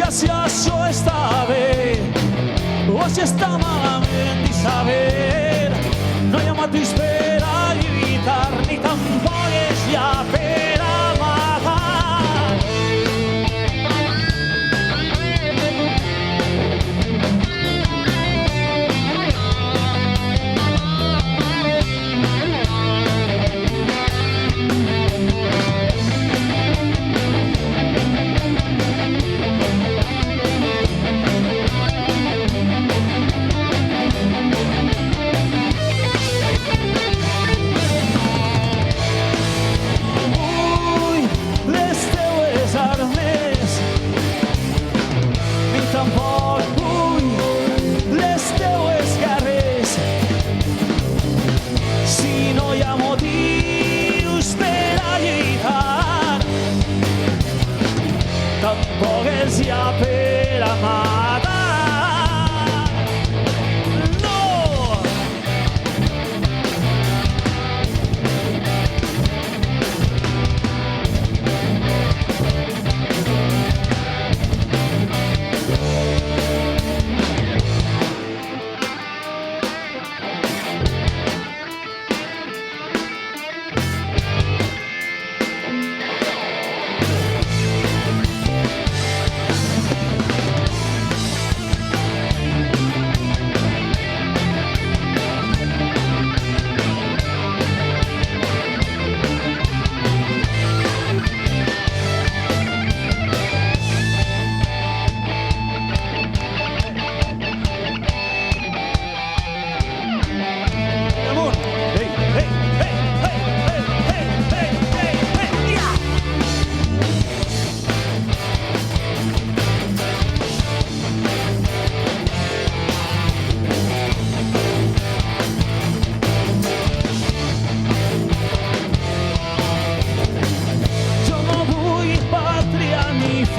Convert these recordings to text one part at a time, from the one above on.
gràcies, jo està bé, o si està malament i saber. No hi ha motius per a lluitar, ni tampoc és ja per amagar. Tampoc és ja per a matar. No!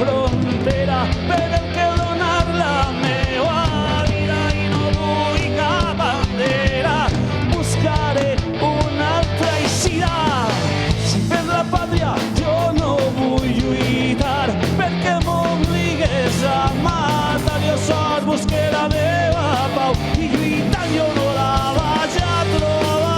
Frontera, però que donar la meva vida i no vull cap bandera. Buscaré una altra eixida. Si per la pàtria jo no vull lluitar, perquè m'obligues a matar. Jo sols busqué la meva pau i lluitant jo no la vaig a trobar.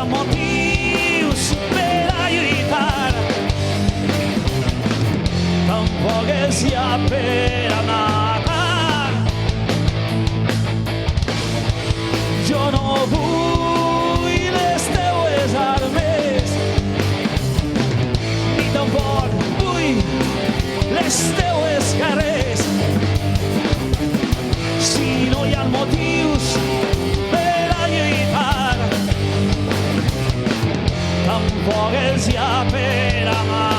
Motius per a lluitar, tampoc és ja per a matar. Jo no vull les teues armes, ni tampoc vull les teues carrers. Si no hi ha motius per a lluitar, tampoc és ja per amar.